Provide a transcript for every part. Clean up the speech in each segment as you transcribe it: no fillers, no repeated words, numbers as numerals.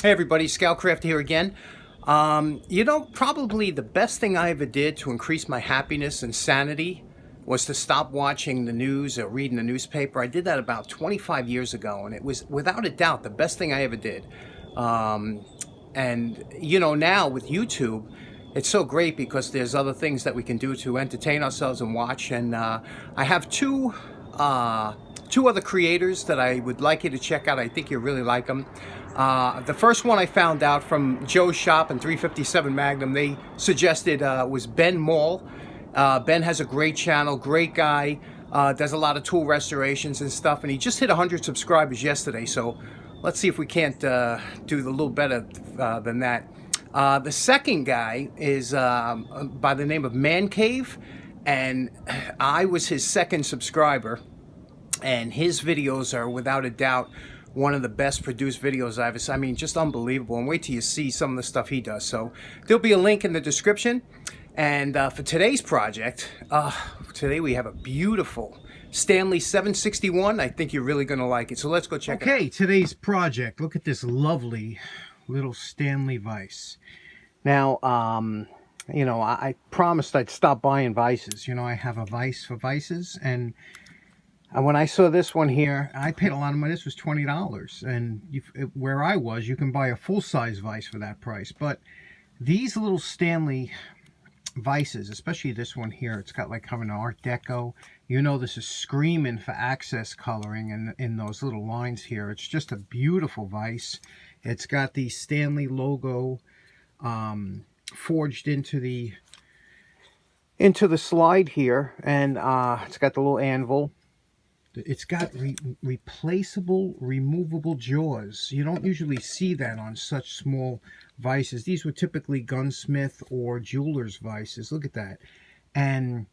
Hey everybody, Scoutcraft here again. Probably the best thing I ever did to increase my happiness and sanity was to stop watching the news or reading the newspaper. I did that about 25 years ago, and it was without a doubt the best thing I ever did. Now with YouTube, it's so great because there's other things that we can do to entertain ourselves and watch. And I have two other creators that I would like you to check out. I think you really like them. The first one I found out from Joe's Shop and 357 Magnum, they suggested was Ben Mall. Ben has a great channel, great guy, does a lot of tool restorations and stuff, and he just hit 100 subscribers yesterday, so let's see if we can't do a little better than that. The second guy is by the name of Man Cave, and I was his second subscriber, and his videos are without a doubt one of the best produced videos I've ever seen. I mean, just unbelievable. And wait till you see some of the stuff he does. So there'll be a link in the description. And for today's project, today we have a beautiful Stanley 761. I think you're really going to like it. So let's go check it out. Okay, today's project. Look at this lovely little Stanley VISE. Now, I promised I'd stop buying VISEs. I have a VISE for VISEs, and when I saw this one here, I paid a lot of money. This was $20. And where I was, you can buy a full-size VISE for that price. But these little Stanley VISEs, especially this one here, it's got like kind of an Art Deco. This is screaming for access coloring in those little lines here. It's just a beautiful VISE. It's got the Stanley logo forged into the slide here. And it's got the little anvil. It's got replaceable, removable jaws. You don't usually see that on such small VISEs. These were typically gunsmith or jeweler's VISEs. Look at that. And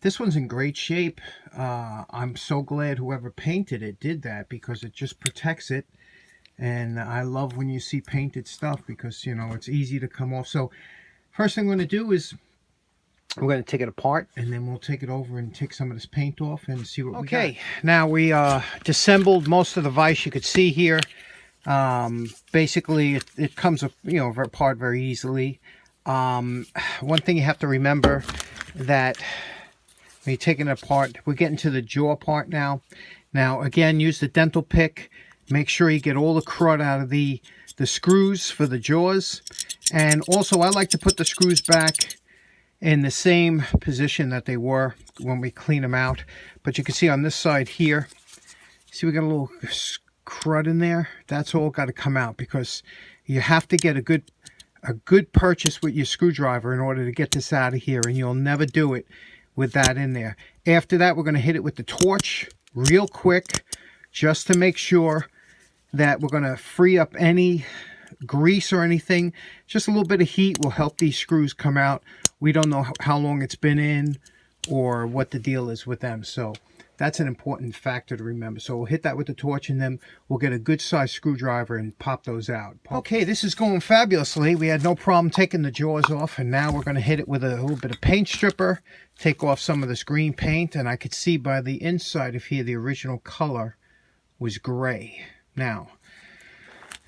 this one's in great shape. I'm so glad whoever painted it did that, because it just protects it. And I love when you see painted stuff because, it's easy to come off. So first thing I'm going to do is we're going to take it apart, and then we'll take it over and take some of this paint off and see what we got. Okay, now we disassembled most of the VISE. You could see here. Basically, it comes apart very easily. One thing you have to remember, that when you're taking it apart, we're getting to the jaw part now. Now, again, use the dental pick. Make sure you get all the crud out of the screws for the jaws. And also, I like to put the screws back in the same position that they were when we clean them out. But you can see on this side here, see we got a little crud in there. That's all got to come out, because you have to get a good purchase with your screwdriver in order to get this out of here, and you'll never do it with that in there. After that, we're going to hit it with the torch real quick, just to make sure that we're going to free up any grease or anything. Just a little bit of heat will help these screws come out. We don't know how long it's been in or what the deal is with them, so that's an important factor to remember. So we'll hit that with the torch, and then we'll get a good sized screwdriver and pop those out. Okay, this is going fabulously. We had no problem taking the jaws off, and now we're going to hit it with a little bit of paint stripper, take off some of this green paint, and I could see by the inside of here the original color was gray. Now,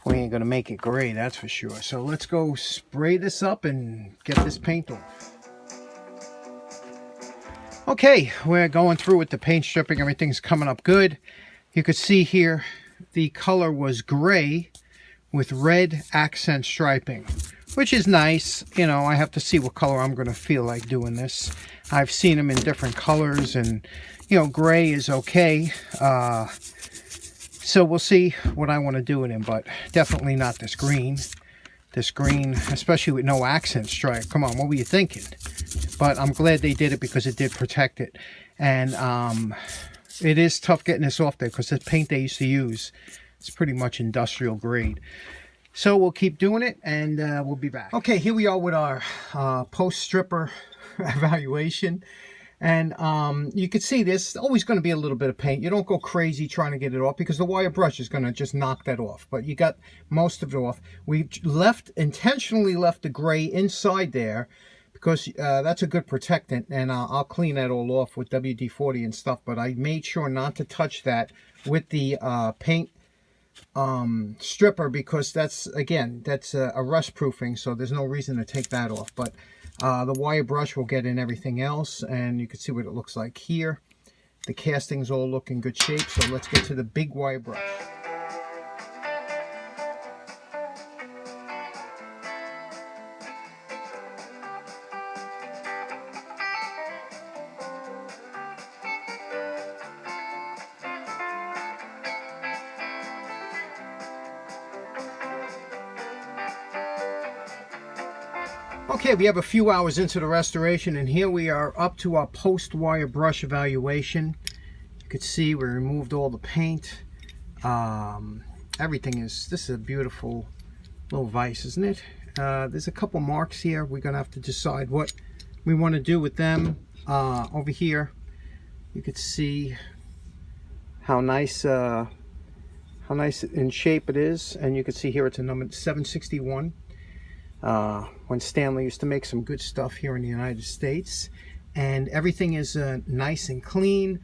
we ain't going to make it gray, that's for sure. So let's go spray this up and get this paint off. Okay, we're going through with the paint stripping. Everything's coming up good. You could see here the color was gray with red accent striping, which is nice. I have to see what color I'm going to feel like doing this. I've seen them in different colors, and gray is okay. So we'll see what I want to do with him, but definitely not this green. This green, especially with no accent stripe. Come on, what were you thinking? But I'm glad they did it, because it did protect it. And it is tough getting this off there, because the paint they used to use is pretty much industrial grade. So we'll keep doing it, and we'll be back. Okay, here we are with our post-stripper evaluation. And you can see there's always going to be a little bit of paint. You don't go crazy trying to get it off, because the wire brush is going to just knock that off. But you got most of it off. We intentionally left the gray inside there, because that's a good protectant. And I'll clean that all off with WD-40 and stuff. But I made sure not to touch that with the paint stripper, because that's, again, that's a rust proofing, so there's no reason to take that off. But the wire brush will get in everything else, and you can see what it looks like here. The castings all look in good shape, so let's get to the big wire brush. Okay, we have a few hours into the restoration, and here we are up to our post-wire brush evaluation. You can see we removed all the paint. Everything is, this is a beautiful little vise, isn't it? There's a couple marks here. We're gonna have to decide what we want to do with them. Over here, you can see how nice in shape it is, and you can see here it's a number 761. When Stanley used to make some good stuff here in the United States, and everything is nice and clean.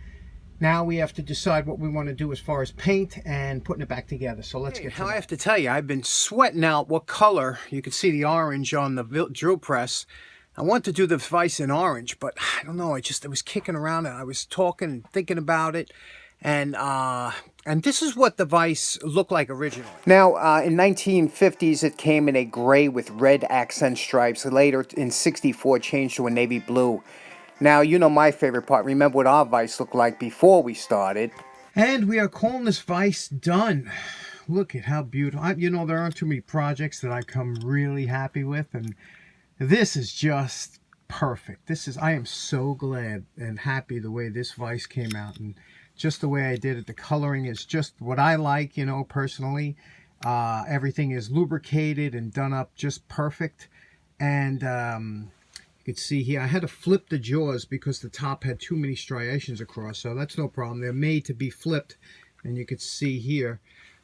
Now we have to decide what we want to do as far as paint and putting it back together. So let's get to that. I have to tell you, I've been sweating out what color. You can see the orange on the drill press. I want to do the vise in orange, but I don't know. I was kicking around and I was talking and thinking about it. And this is what the vise looked like originally. Now, in 1950s, it came in a gray with red accent stripes. Later, in 64, changed to a navy blue. Now, you know my favorite part. Remember what our vise looked like before we started. And we are calling this vise done. Look at how beautiful. You know, there aren't too many projects that I come really happy with, and this is just perfect. I am so glad and happy the way this vise came out, and just the way I did it. The coloring is just what I like, you know, personally. Everything is lubricated and done up just perfect. And you can see here, I had to flip the jaws because the top had too many striations across, so that's no problem. They're made to be flipped, and you can see here.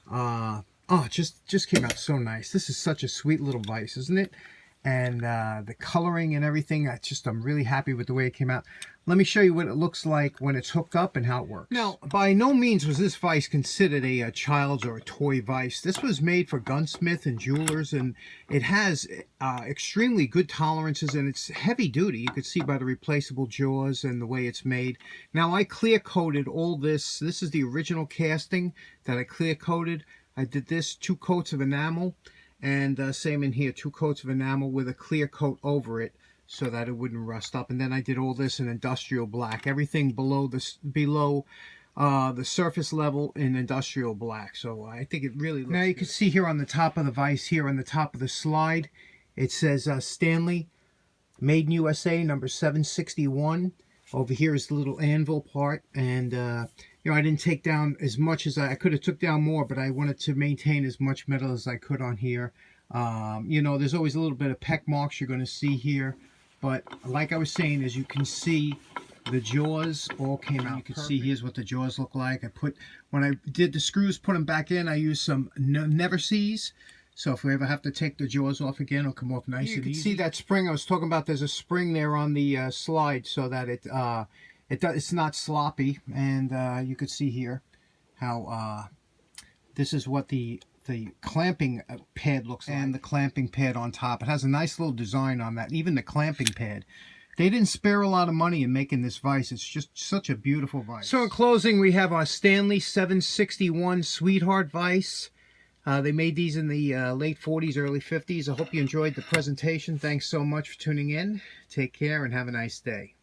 Oh, just came out so nice. This is such a sweet little vise, isn't it? And the coloring and everything, I'm really happy with the way it came out. Let me show you what it looks like when it's hooked up and how it works. Now, by no means was this vise considered a child's or a toy vise. This was made for gunsmith and jewelers, and it has extremely good tolerances, and it's heavy duty. You can see by the replaceable jaws and the way it's made. Now, I clear coated all this. This is the original casting that I clear coated. I did this 2 coats of enamel. And same in here, 2 coats of enamel with a clear coat over it so that it wouldn't rust up. And then I did all this in industrial black. Everything below the surface level in industrial black. So I think it really looks good. Now you can see here on the top of the vise, here on the top of the slide, it says Stanley, Made in USA, number 761. Over here is the little anvil part, and you know, I didn't take down as much as I could have took down more, but I wanted to maintain as much metal as I could on here. You know, there's always a little bit of peck marks you're going to see here, but like I was saying, as you can see, the jaws all came out. You can see here's what the jaws look like. When I did the screws, put them back in, I used some Never Sees. So if we ever have to take the jaws off again, it'll come off nice and easy. You can see that spring I was talking about. There's a spring there on the slide so that it's not sloppy. And you can see here how this is what the clamping pad looks like. And the clamping pad on top. It has a nice little design on that. Even the clamping pad. They didn't spare a lot of money in making this vise. It's just such a beautiful vise. So in closing, we have our Stanley 761 Sweetheart vise. They made these in the late 40s, early 50s. I hope you enjoyed the presentation. Thanks so much for tuning in. Take care and have a nice day.